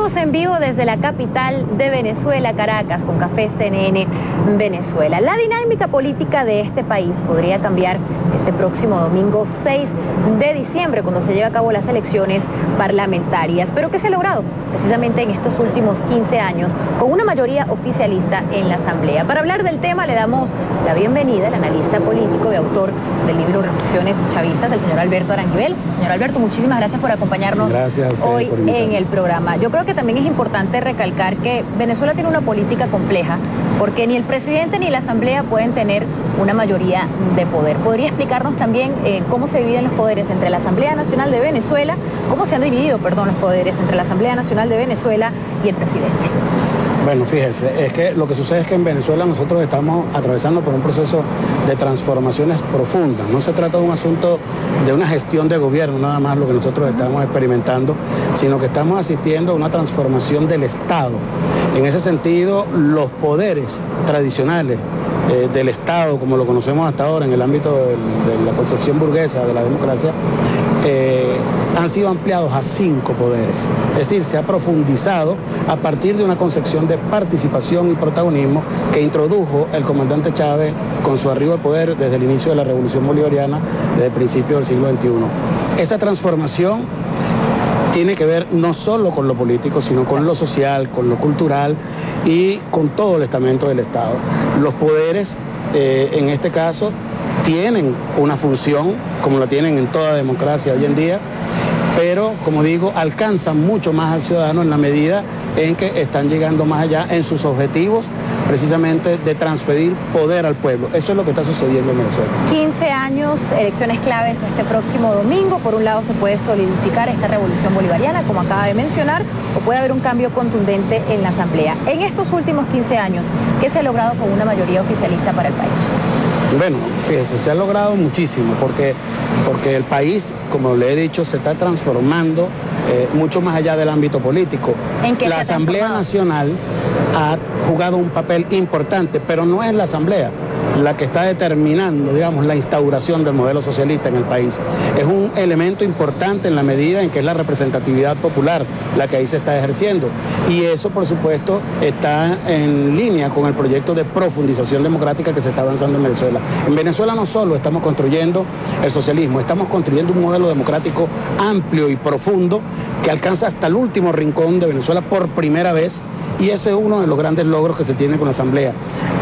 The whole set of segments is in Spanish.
Seguimos en vivo desde la capital de Venezuela, Caracas, con Café CNN Venezuela. La dinámica política de este país podría cambiar este próximo domingo 6 de diciembre, cuando se lleve a cabo las elecciones parlamentarias. ¿Pero qué se ha logrado precisamente en estos últimos 15 años con una mayoría oficialista en la Asamblea? Para hablar del tema le damos la bienvenida al analista político y autor del libro Reflexiones Chavistas, el señor Alberto Aranguibel. Señor Alberto, muchísimas gracias por acompañarnos hoy en el programa. Yo creo que también es importante recalcar que Venezuela tiene una política compleja, porque ni el presidente ni la Asamblea pueden tener una mayoría de poder. ¿Podría explicarnos también cómo se dividen los poderes entre la Asamblea Nacional de Venezuela, cómo se han dividido, los poderes entre la Asamblea Nacional de Venezuela y el presidente? Bueno, fíjese, es que lo que sucede es que en Venezuela nosotros estamos atravesando por un proceso de transformaciones profundas. No se trata de un asunto de una gestión de gobierno, nada más lo que nosotros estamos experimentando, sino que estamos asistiendo a una transformación del Estado. En ese sentido, los poderes tradicionales del Estado, como lo conocemos hasta ahora en el ámbito de la concepción burguesa de la democracia, han sido ampliados a 5 poderes. Es decir, se ha profundizado a partir de una concepción de participación y protagonismo que introdujo el comandante Chávez con su arribo al poder desde el inicio de la Revolución Bolivariana, desde el principio del siglo XXI. Esa transformación tiene que ver no solo con lo político, sino con lo social, con lo cultural y con todo el estamento del Estado. Los poderes, en este caso, tienen una función, como la tienen en toda democracia hoy en día, pero, como digo, alcanzan mucho más al ciudadano en la medida en que están llegando más allá en sus objetivos, precisamente de transferir poder al pueblo. Eso es lo que está sucediendo en Venezuela. 15 años, elecciones claves este próximo domingo. Por un lado se puede solidificar esta revolución bolivariana, como acaba de mencionar, o puede haber un cambio contundente en la Asamblea. En estos últimos 15 años, ¿qué se ha logrado con una mayoría oficialista para el país? Bueno, fíjese, se ha logrado muchísimo porque el país, como le he dicho, se está transformando mucho más allá del ámbito político. ¿En qué la Asamblea Nacional ha jugado un papel importante, pero no es la Asamblea la que está determinando, digamos, la instauración del modelo socialista en el país. Es un elemento importante en la medida en que es la representatividad popular la que ahí se está ejerciendo. Y eso, por supuesto, está en línea con el proyecto de profundización democrática que se está avanzando en Venezuela. En Venezuela no solo estamos construyendo el socialismo, estamos construyendo un modelo democrático amplio y profundo que alcanza hasta el último rincón de Venezuela por primera vez, y ese es uno de los grandes logros que se tiene con la Asamblea.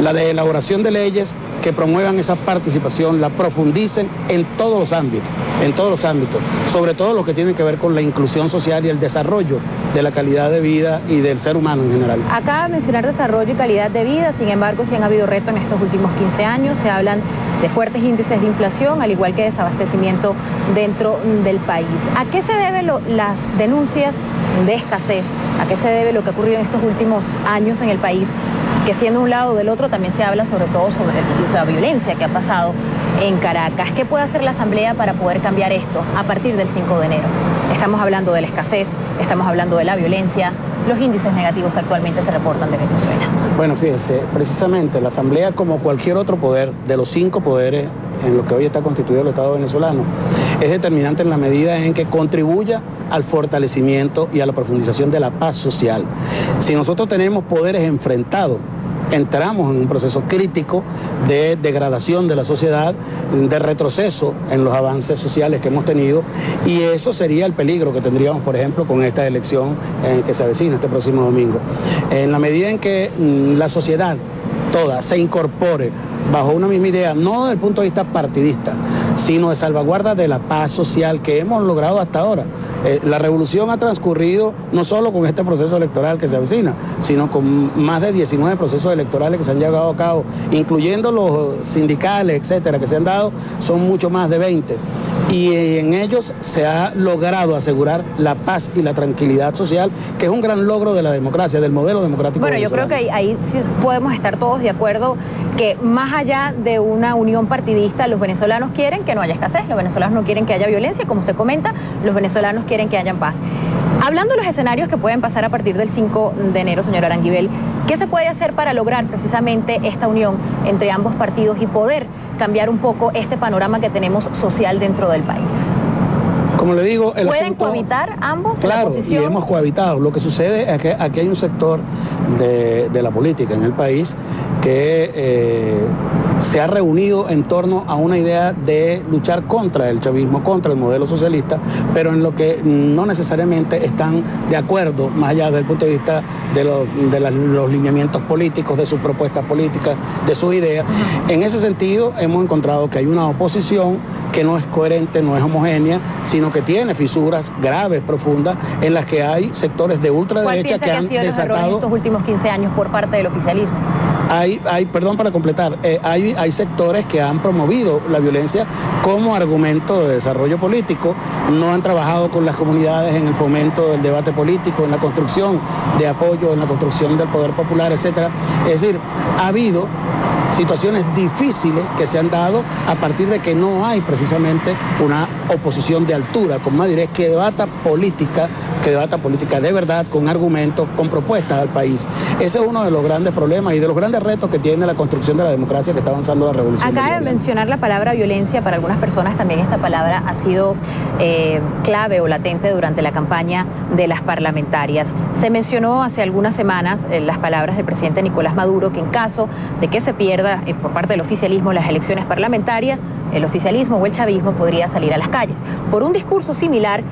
La de elaboración de leyes que promuevan esa participación, la profundicen en todos los ámbitos, sobre todo lo que tiene que ver con la inclusión social y el desarrollo de la calidad de vida y del ser humano en general. Acaba de mencionar desarrollo y calidad de vida, sin embargo, sí han habido retos en estos últimos 15 años, se hablan de fuertes índices de inflación, al igual que desabastecimiento dentro del país. ¿A qué se deben las denuncias de escasez? ¿A qué se debe lo que ha ocurrido en estos últimos años en el país? Que siendo un lado o del otro también se habla sobre todo sobre la violencia que ha pasado en Caracas. ¿Qué puede hacer la Asamblea para poder cambiar esto a partir del 5 de enero? Estamos hablando de la escasez, estamos hablando de la violencia, los índices negativos que actualmente se reportan de Venezuela. Bueno, fíjese, precisamente la Asamblea, como cualquier otro poder, de los 5 poderes en los que hoy está constituido el Estado venezolano, es determinante en la medida en que contribuya al fortalecimiento y a la profundización de la paz social. Si nosotros tenemos poderes enfrentados, entramos en un proceso crítico de degradación de la sociedad, de retroceso en los avances sociales que hemos tenido, y eso sería el peligro que tendríamos, por ejemplo, con esta elección que se avecina este próximo domingo. En la medida en que la sociedad toda se incorpore bajo una misma idea, no desde el punto de vista partidista, sino de salvaguarda de la paz social que hemos logrado hasta ahora. La revolución ha transcurrido no solo con este proceso electoral que se avecina, sino con más de 19 procesos electorales que se han llevado a cabo, incluyendo los sindicales, etcétera, que se han dado, son mucho más de 20. Y en ellos se ha logrado asegurar la paz y la tranquilidad social, que es un gran logro de la democracia, del modelo democrático. Bueno, yo creo que ahí sí podemos estar todos de acuerdo que más allá de una unión partidista, los venezolanos quieren que no haya escasez, los venezolanos no quieren que haya violencia, como usted comenta, los venezolanos quieren que haya paz. Hablando de los escenarios que pueden pasar a partir del 5 de enero, señor Aranguibel, ¿qué se puede hacer para lograr precisamente esta unión entre ambos partidos y poder cambiar un poco este panorama que tenemos social dentro del país? Como le digo, el ¿Pueden asunto, cohabitar ambos? claro, la posición? y hemos cohabitado. Lo que sucede es que aquí hay un sector de la política en el país que se ha reunido en torno a una idea de luchar contra el chavismo, contra el modelo socialista, pero en lo que no necesariamente están de acuerdo, más allá del punto de vista de los lineamientos políticos, de sus propuestas políticas, de sus ideas. En ese sentido, hemos encontrado que hay una oposición que no es coherente, no es homogénea, sino que tiene fisuras graves, profundas, en las que hay sectores de ultraderecha que han sido desatado... los errores estos últimos 15 años por parte del oficialismo? Perdón, para completar, hay sectores que han promovido la violencia como argumento de desarrollo político, no han trabajado con las comunidades en el fomento del debate político, en la construcción de apoyo, en la construcción del poder popular, etcétera. Es decir, ha habido situaciones difíciles que se han dado a partir de que no hay precisamente una oposición de altura, con madurez, que debata política de verdad, con argumentos, con propuestas al país. Ese es uno de los grandes problemas y de los grandes retos que tiene la construcción de la democracia que está avanzando la revolución. Acaba de mencionar la palabra violencia. Para algunas personas también esta palabra ha sido clave o latente durante la campaña de las parlamentarias. Se mencionó hace algunas semanas las palabras del presidente Nicolás Maduro, que en caso de que se pierda por parte del oficialismo las elecciones parlamentarias, el oficialismo o el chavismo podría salir a las calles. Por un discurso similar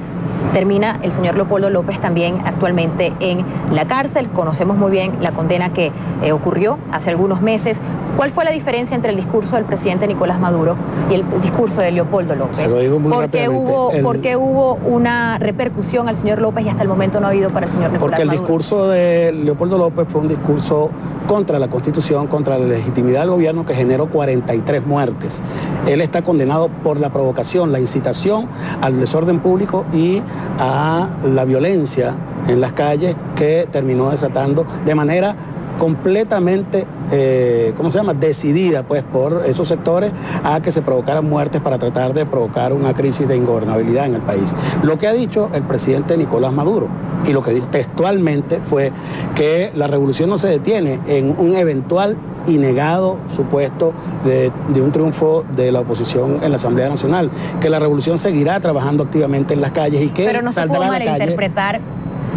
termina el señor Leopoldo López también actualmente en la cárcel. Conocemos muy bien la condena que ocurrió hace algunos meses. ¿Cuál fue la diferencia entre el discurso del presidente Nicolás Maduro y el discurso de Leopoldo López? Se lo digo muy rápidamente. ¿Por qué hubo una repercusión al señor López y hasta el momento no ha habido para el señor Nicolás Maduro? Porque el discurso de Leopoldo López fue un discurso contra la Constitución, contra la legitimidad del gobierno, que generó 43 muertes. Él está condenado por la provocación, la incitación al desorden público y a la violencia en las calles, que terminó desatando de manera completamente, decidida, pues, por esos sectores, a que se provocaran muertes para tratar de provocar una crisis de ingobernabilidad en el país. Lo que ha dicho el presidente Nicolás Maduro, y lo que dijo textualmente, fue que la revolución no se detiene en un eventual y negado supuesto de un triunfo de la oposición en la Asamblea Nacional, que la revolución seguirá trabajando activamente en las calles y que pero no saldrá se puede a la calle. Malinterpretar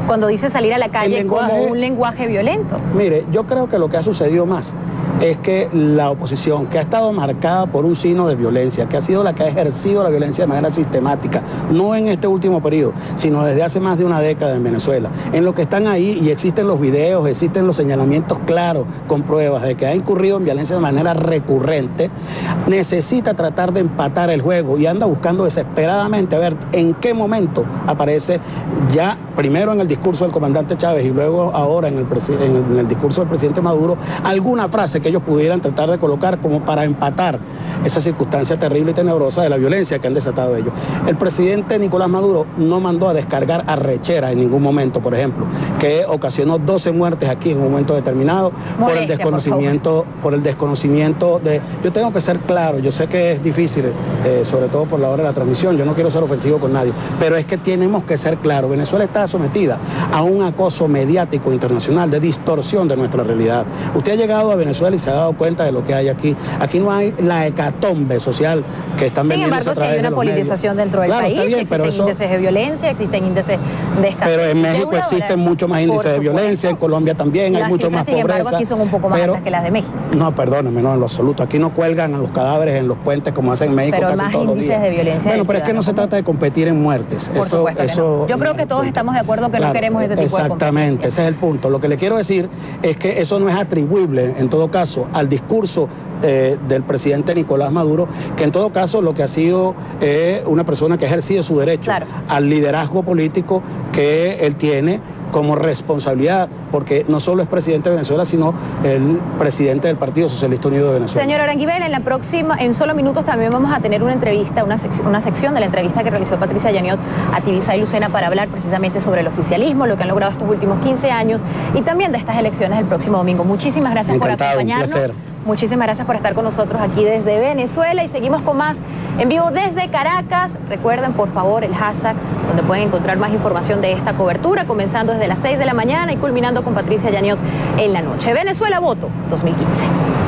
cuando dice salir a la calle como un lenguaje violento. Mire, yo creo que lo que ha sucedido más es que la oposición, que ha estado marcada por un signo de violencia, que ha sido la que ha ejercido la violencia de manera sistemática, no en este último periodo, sino desde hace más de una década en Venezuela, en lo que están ahí, y existen los videos, existen los señalamientos claros, con pruebas de que ha incurrido en violencia de manera recurrente, necesita tratar de empatar el juego y anda buscando desesperadamente a ver en qué momento aparece, ya primero en el discurso del comandante Chávez y luego ahora en el discurso del presidente Maduro, alguna frase que ellos pudieran tratar de colocar como para empatar esa circunstancia terrible y tenebrosa de la violencia que han desatado ellos. El presidente Nicolás Maduro no mandó a descargar arrechera en ningún momento, por ejemplo, que ocasionó 12 muertes aquí en un momento determinado por el desconocimiento de... Yo tengo que ser claro, yo sé que es difícil, sobre todo por la hora de la transmisión, yo no quiero ser ofensivo con nadie, pero es que tenemos que ser claros. Venezuela está sometida a un acoso mediático internacional de distorsión de nuestra realidad. Usted ha llegado a Venezuela y se ha dado cuenta de lo que hay aquí. Aquí no hay la hecatombe social que están vendiendo a través de los medios. Sin embargo, sí hay una politización dentro del país, está bien, existen índices de violencia, existen índices de escasez. Pero en México existen mucho más índices de violencia, en Colombia también hay mucho más pobreza. Sin embargo, aquí son un poco más altas que las de México. No, perdóneme, no, en lo absoluto. Aquí no cuelgan a los cadáveres en los puentes como hacen en México casi todos los días. De violencia. Bueno, pero es que no se trata de competir en muertes. Por supuesto que no. Yo creo que todos estamos de acuerdo que no queremos ese tipo de competencia. Exactamente, ese es el punto. Lo que le quiero decir es que eso no es atribuible, en todo caso, al discurso del presidente Nicolás Maduro, que en todo caso lo que ha sido una persona que ha ejercido su derecho al liderazgo político que él tiene como responsabilidad, porque no solo es presidente de Venezuela, sino el presidente del Partido Socialista Unido de Venezuela. Señor Aranguibel, en solo minutos también vamos a tener una entrevista, una sección de la entrevista que realizó Patricia Yaniot a Tibisay Lucena para hablar precisamente sobre el oficialismo, lo que han logrado estos últimos 15 años y también de estas elecciones del próximo domingo. Muchísimas gracias por acompañarnos. Un placer. Muchísimas gracias por estar con nosotros aquí desde Venezuela y seguimos con más en vivo desde Caracas. Recuerden, por favor, el hashtag donde pueden encontrar más información de esta cobertura, comenzando desde las 6 de la mañana y culminando con Patricia Yaniot en la noche. Venezuela Voto 2015.